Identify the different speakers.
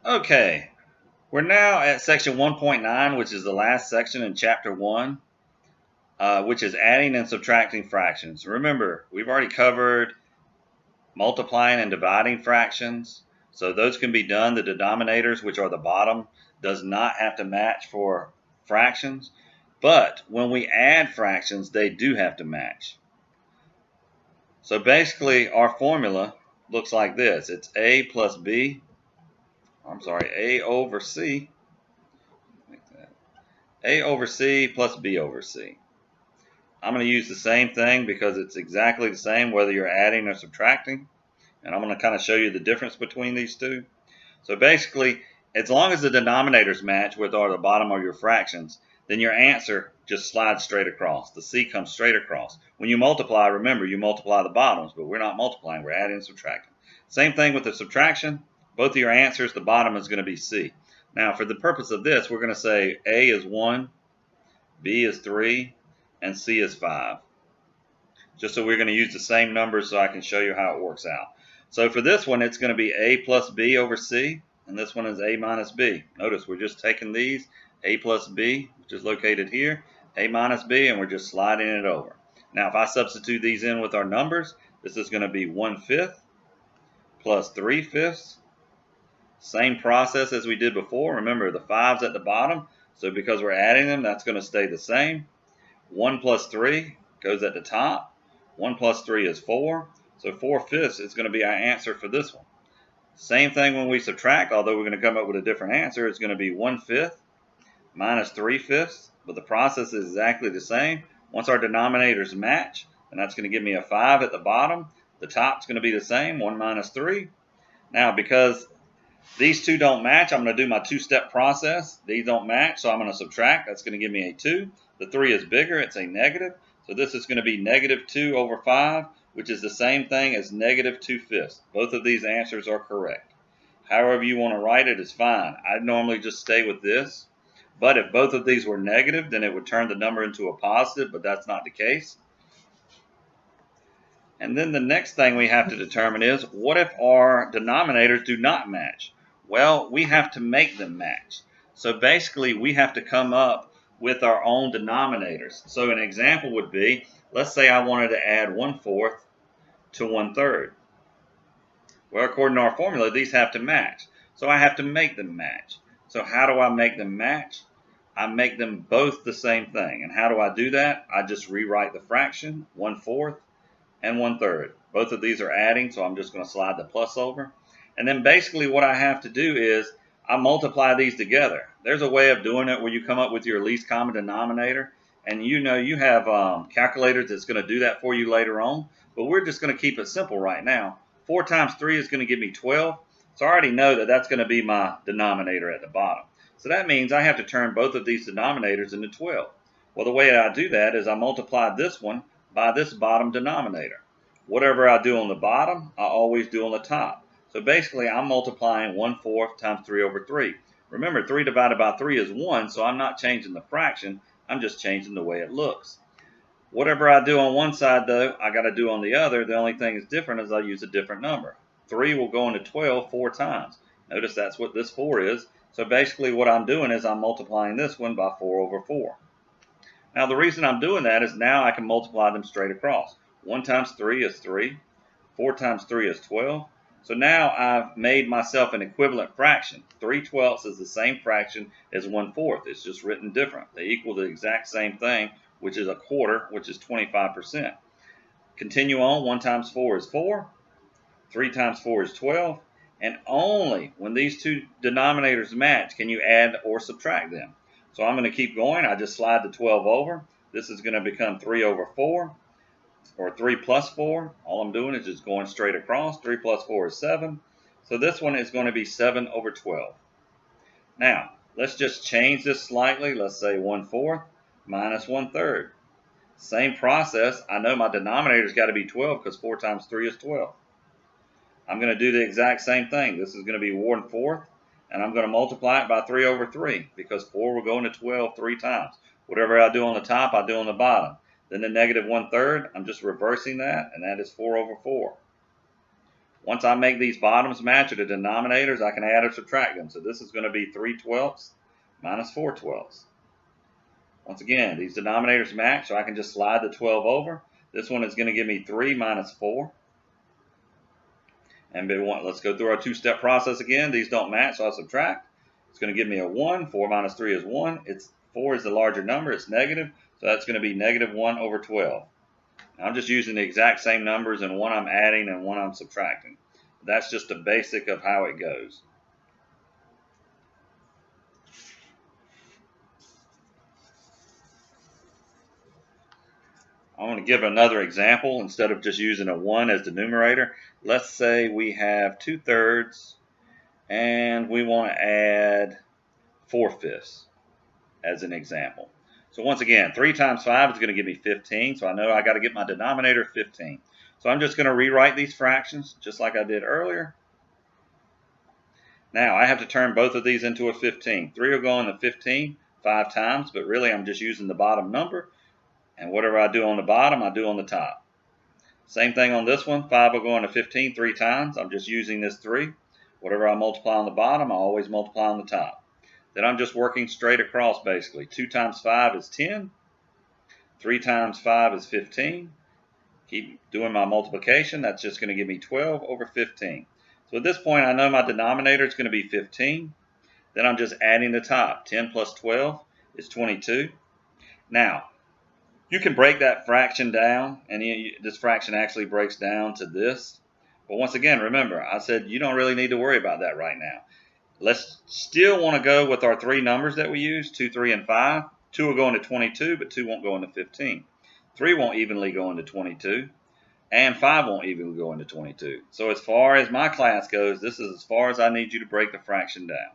Speaker 1: Okay, we're now at section 1.9, which is the last section in chapter 1, which is adding and subtracting fractions. Remember, we've already covered multiplying and dividing fractions, so those can be done. The denominators, which are the bottom, does not have to match for fractions, but when we add fractions, they do have to match. So basically, our formula looks like this. It's A plus B, A over C, A over C plus B over C. I'm going to use the same thing because it's exactly the same whether you're adding or subtracting. And I'm going to kind of show you the difference between these two. So basically, as long as the denominators match with or the bottom of your fractions, then your answer just slides straight across. The C comes straight across. When you multiply, remember, you multiply the bottoms, but we're not multiplying, we're adding and subtracting. Same thing with the subtraction. Both of your answers, the bottom is going to be C. Now, for the purpose of this, we're going to say A is 1, B is 3, and C is 5. Just so we're going to use the same numbers so I can show you how it works out. So for this one, it's going to be A plus B over C, and this one is A minus B. Notice we're just taking these, A plus B, which is located here, A minus B, and we're just sliding it over. Now if I substitute these in with our numbers, this is going to be 1/5 plus 3/5. Same process as we did before. Remember, the 5's at the bottom, so because we're adding them, that's going to stay the same. 1 plus 3 goes at the top. 1 plus 3 is 4. So 4/5 is going to be our answer for this one. Same thing when we subtract, although we're going to come up with a different answer. It's going to be 1/5 minus 3/5, but the process is exactly the same. Once our denominators match, and that's going to give me a 5 at the bottom. The top's going to be the same, 1 minus 3. Now, because these two don't match, I'm going to do my two-step process. These don't match, so I'm going to subtract. That's going to give me a 2. The 3 is bigger. It's a negative. So this is going to be negative 2 over 5, which is the same thing as negative 2/5. Both of these answers are correct. However you want to write it is fine. I'd normally just stay with this. But if both of these were negative, then it would turn the number into a positive, but that's not the case. And then the next thing we have to determine is, what if our denominators do not match? Well, we have to make them match. So basically, we have to come up with our own denominators. So an example would be, let's say I wanted to add 1/4 to 1/3. Well, according to our formula, these have to match. So I have to make them match. So how do I make them match? I make them both the same thing. And how do I do that? I just rewrite the fraction, 1/4 and 1/3. Both of these are adding, so I'm just going to slide the plus over. And then basically what I have to do is I multiply these together. There's a way of doing it where you come up with your least common denominator, and you know you have calculators that's going to do that for you later on, but we're just going to keep it simple right now. 4 times 3 is going to give me 12, so I already know that that's going to be my denominator at the bottom. So that means I have to turn both of these denominators into 12. Well, the way I do that is I multiply this one by this bottom denominator. Whatever I do on the bottom, I always do on the top. So basically, I'm multiplying 1/4 times 3 over 3. Remember, 3 divided by 3 is 1, so I'm not changing the fraction. I'm just changing the way it looks. Whatever I do on one side, though, I got to do on the other. The only thing that's different is I use a different number. 3 will go into 12 4 times. Notice that's what this 4 is. So basically, what I'm doing is I'm multiplying this one by 4 over 4. Now the reason I'm doing that is now I can multiply them straight across. 1 times 3 is 3. 4 times 3 is 12. So now I've made myself an equivalent fraction. 3/12 is the same fraction as 1/4. It's just written different. They equal the exact same thing, which is a quarter, which is 25%. Continue on. 1 times 4 is 4. 3 times 4 is 12. And only when these two denominators match can you add or subtract them. So I'm going to keep going. I just slide the 12 over. This is going to become 3 over 4, or 3 plus 4. All I'm doing is just going straight across. 3 plus 4 is 7. So this one is going to be 7 over 12. Now, let's just change this slightly. Let's say 1/4 minus 1/3. Same process. I know my denominator's got to be 12 because 4 times 3 is 12. I'm going to do the exact same thing. This is going to be 1/4, and I'm going to multiply it by 3 over 3 because 4 will go into 12 3 times. Whatever I do on the top, I do on the bottom. Then the negative 1/3, I'm just reversing that, and that is 4 over 4. Once I make these bottoms match or the denominators, I can add or subtract them. So this is going to be 3/12 minus 4/12. Once again, these denominators match, so I can just slide the 12 over. This one is going to give me 3 minus 4. And let's go through our two-step process again. These don't match, so I'll subtract. It's going to give me a 1. 4 minus 3 is 1. 4 is the larger number. It's negative, so that's going to be negative 1 over 12. I'm just using the exact same numbers, and one I'm adding and one I'm subtracting. That's just the basic of how it goes. I want to give another example instead of just using a 1 as the numerator. Let's say we have 2/3 and we want to add 4/5 as an example. So once again, 3 times 5 is going to give me 15, so I know I got to get my denominator 15. So I'm just going to rewrite these fractions just like I did earlier. Now I have to turn both of these into a 15. 3 will go into 15 5 times, but really I'm just using the bottom number, and whatever I do on the bottom, I do on the top. Same thing on this one. 5 will go into 15 3 times. I'm just using this 3. Whatever I multiply on the bottom, I always multiply on the top. Then I'm just working straight across basically. 2 times 5 is 10. 3 times 5 is 15. Keep doing my multiplication. That's just going to give me 12 over 15. So at this point, I know my denominator is going to be 15. Then I'm just adding the top. 10 plus 12 is 22. Now, you can break that fraction down, and this fraction actually breaks down to this. But once again, remember, I said you don't really need to worry about that right now. Let's still want to go with our 3 numbers that we use, 2, 3, and 5. 2 will go into 22, but 2 won't go into 15. 3 won't evenly go into 22, and 5 won't evenly go into 22. So as far as my class goes, this is as far as I need you to break the fraction down.